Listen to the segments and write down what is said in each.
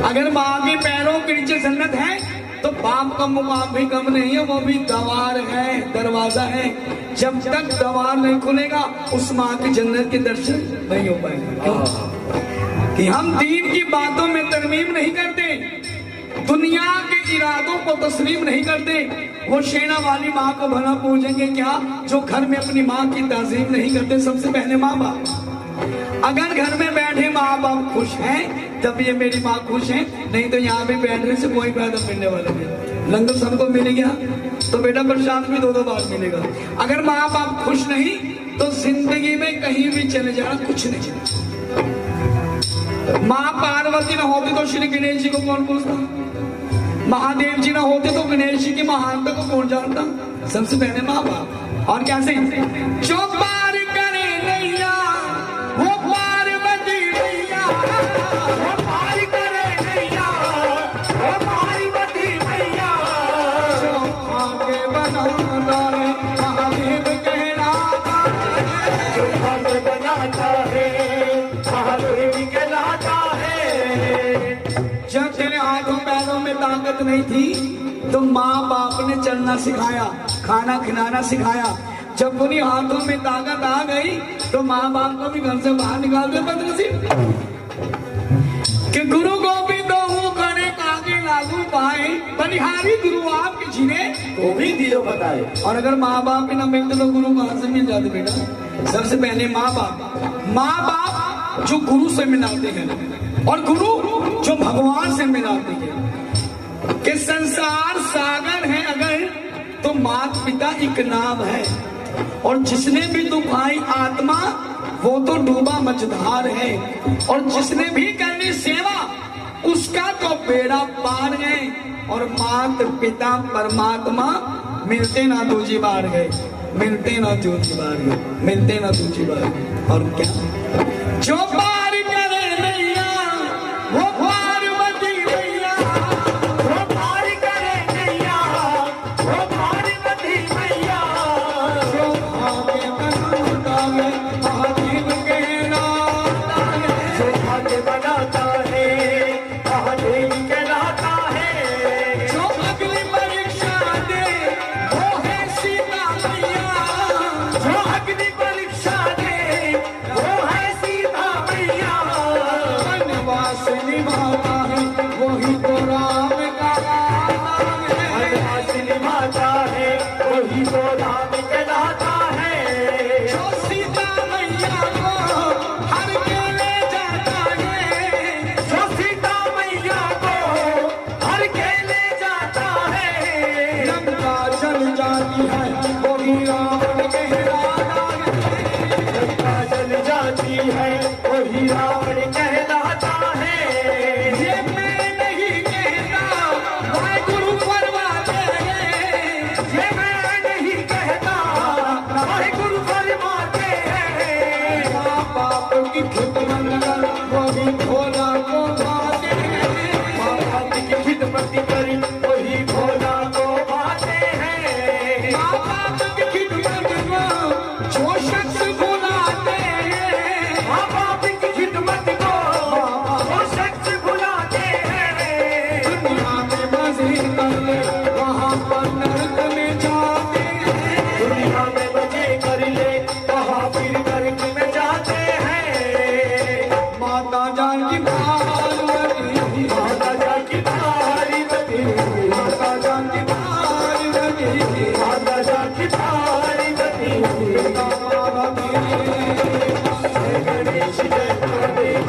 अगर माँ के पैरों के नीचे जन्नत है तो बाप का मुकाम भी कम नहीं है, वो भी द्वार है, दरवाजा है। जब तक द्वार नहीं खुलेगा उस माँ की जन्नत के दर्शन नहीं हो पाएंगे। कि हम दीन की बातों में तरमीम नहीं करते, दुनिया के इरादों को तस्लीम नहीं करते। वो शेना वाली माँ को भला पूछेंगे क्या जो घर में अपनी माँ की ताजीम नहीं करते। सबसे पहले माँ बाप। अगर घर में बैठे माँ बाप खुश हैं तब ये मेरी माँ खुश है, नहीं तो यहाँ पे बैठने से कोई फायदा मिलने वाला नहीं। लंगर सबको मिल गया तो बेटा प्रसाद भी दो बार मिलेगा। अगर माँ बाप खुश नहीं तो जिंदगी में कहीं भी चले जाना कुछ नहीं चलेगा। माँ पार्वती न होती तो श्री गणेश जी को कौन पूछता, महादेव जी न होते तो गणेश जी की महानता को कौन जानता। सबसे पहले माँ बाप। और कैसे जो पार करे नैया वो पार्वती मैया, वो पार करे नैया वो पार्वती मैया, जो आगे बनाता है महादेव कहलाता है, जो आगे बनाता है महादेव कहलाता है। जब तेरे हाथों पैरों में ताकत नहीं थी तो माँ बाप ने चलना सिखाया, खाना खिलाना सिखाया। जब उन्हीं हाथों में ताकत आ गई तो माँ बाप को भी घर से बाहर निकाल दे बदनसीब। कि गुरु गोविंद हूँ करे कागे लागू पाए, बलिहारी गुरु आपके जिने वो भी दियो बताए। और अगर माँ बाप ही ना मिलते तो गुरु कहाँ से मिल जाते बेटा। सबसे पहले माँ बाप जो गुरु से मिलाते हैं और गुरु जो भगवान से मिलाते हैं। कि संसार सागर है अगर तो माता पिता एक नाम है, और जिसने भी दुखाई आत्मा वो तो डूबा मझधार है, और जिसने भी करनी सेवा उसका तो बेड़ा पार है। और माता पिता परमात्मा मिलते ना दूसरी बार गए, मिलते ना दूसरी बार गए, मिलते ना दूसरी बार गए। और क्या जो पार करे नैया वो पार्वती मैया, वो पार करे नैया वो पार्वती मैया, जो आगे बनाता है महादेव कहलाता है, जो आगे बनाता है महादेव कहलाता है। जो अगली परीक्षा दे वो है सीता मैया, जो अगली परीक्षा दे वो है सीता मैया। वनवास निभाता है वही तो राम का लाला है, वनवास निभाता है वही तो राम कहलाता है। जो सीता मैया को हर के ले जाता है, जो सीता मैया को हर के ले जाता है। लंका चल जाती है वही रावण कहलाता है, लंका चल जाती है वही रावण कहलाता है। ये मैं नहीं कहता भाई गुरु फरमाते हैं, ये मैं नहीं कहता भाई गुरु फरमाते हैं। माँ बाप की खिदमत कर वही भोला को पाते हैं, माँ बाप की खिदमत करी वही भोला को पाते हैं। माँ बाप की खिदमत को जो शख्स भुलाते हैं, माँ बाप की खिदमत को जो शख्स भुलाते हैं। दुनिया में मजे कर ले वहाँ पर नरक में जाते हैं, दुनिया में मजे कर ले वहाँ फिर नरक में जाते हैं। माता जान की पार्वती, माता जान की पार्वती, माता जान की पार्वती, माता जान की पार्वती, जय गणेश जय महादेव,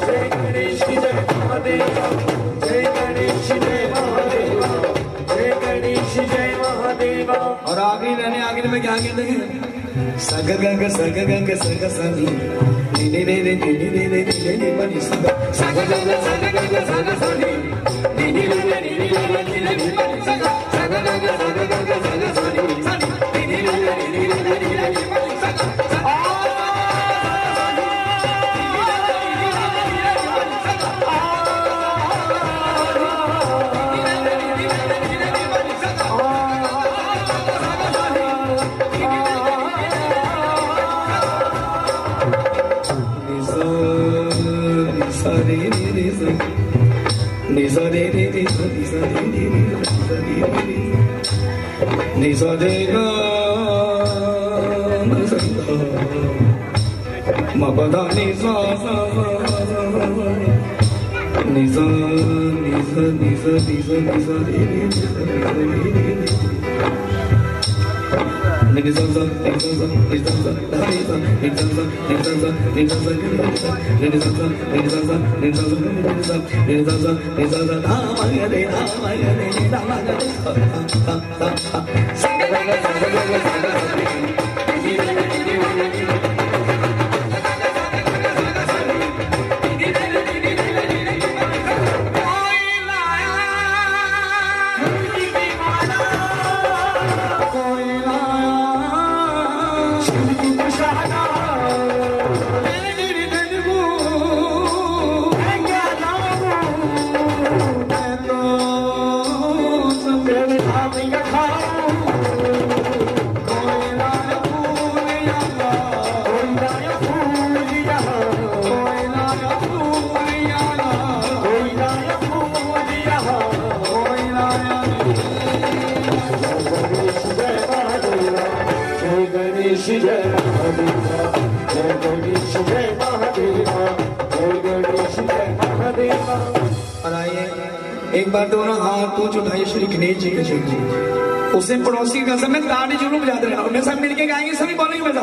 जय गणेश जय महादेव, जय गणेश जय महादेव, जय गणेश जय महादेव। और आखिरी रहने आखिर में क्या कहते हैं, सग गंग सग गंग सग सनी नी नी नी नी नी नी नी नी बनी सग सग गंग सग सनी नी नी नी नी नी नी नी बनी सग सग गंग सग सनी सनी नी नी नी नी नी नी बनी सग। रे रे रे निसा दे दे दे निसा दे दे निसा दे गा मपदा निसा निसा निसा निसा निसा निसा दे दे एक बार दोनों हाथ ऊंच उठाइए श्री गणेश जी के शिव जी। उसे पड़ोसी का समय ताड़ी जुलूम बजाते रहे और सब मिलके गाएंगे, सभी बोलेंगे मजा।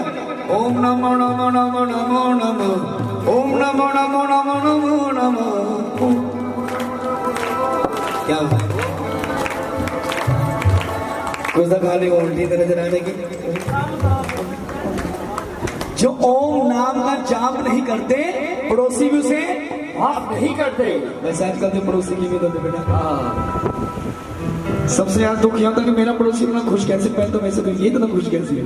ओम नमो नमो नमो नमो नमो ओम नमो नमो नमो नमो नमो। क्या गुजर खाली उल्टी तरह जलाने की। जो ओम नाम का जाप नहीं करते पड़ोसी भी उसे आप नहीं करते। वैसे आजकल तो पड़ोसी की भी तो बेटा सबसे ज्यादा दुख यह था कि मेरा पड़ोसी इतना खुश कैसे पहनता वैसे तो ये इतना खुश कैसे है।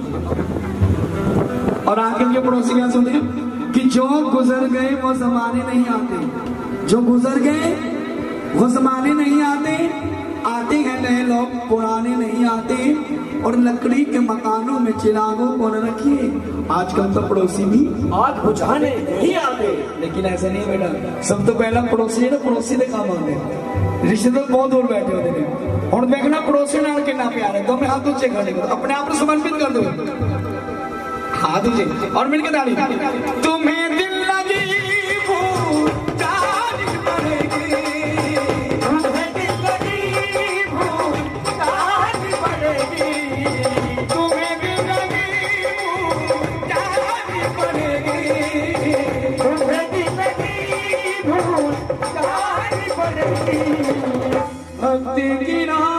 और आगे के पड़ोसी क्या सुनते हैं कि जो गुजर गए वो जमाने नहीं आते, जो गुजर गए वो जमाने नहीं आते, आते हैं नए लोग पुराने नहीं आते। और लकड़ी के मकानों में चिरागों को न रखिए, आजकल तो पड़ोसी भी आग बुझाने नहीं आते। लेकिन ऐसा नहीं बेटा, सब तो पहला पड़ोसी है ना, पड़ोसी के काम आते हैं। रिश्तेदार बहुत दूर बैठे होते हैं और देखना पड़ोसी नाल कितना प्यार है। तो मैं हाथ ऊंचे खड़े करो, अपने आप को समर्पित कर दो, हाथ ऊंचे और मिलकर ताली। तुम्हें दिल लगी भक्ति की राह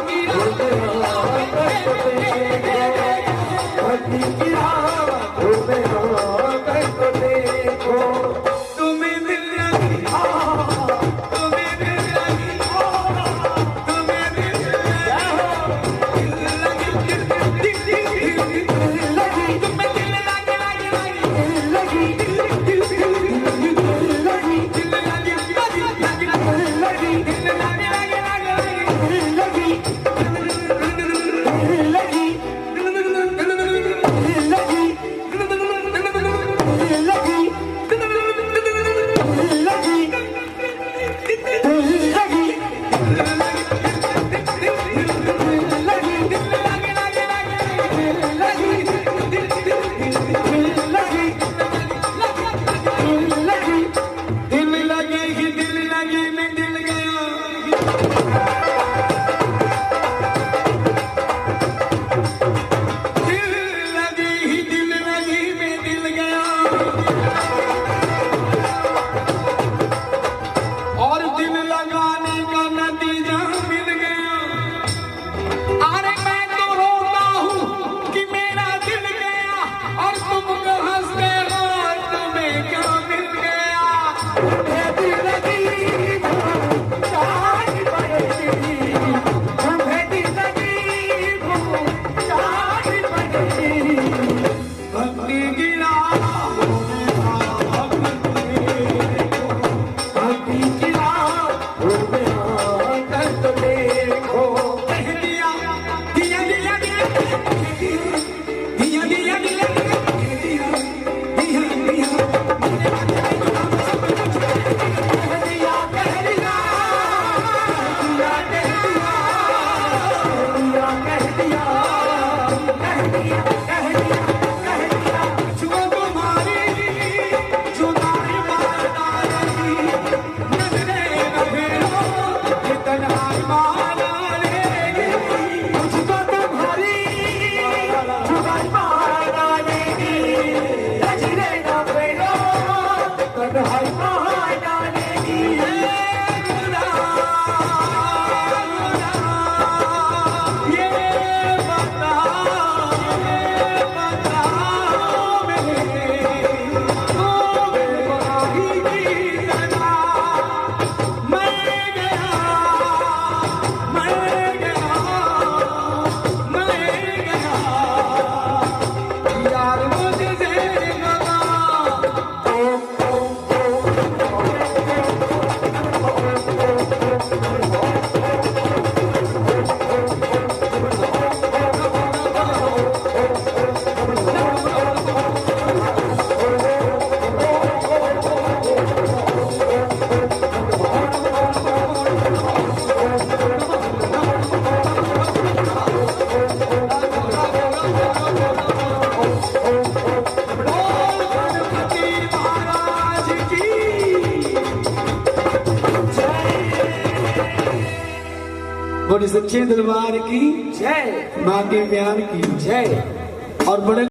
में भक्ति की राह तुम्हें बोले सच्चे दरबार की जय, मां के प्यार की जय। और बड़े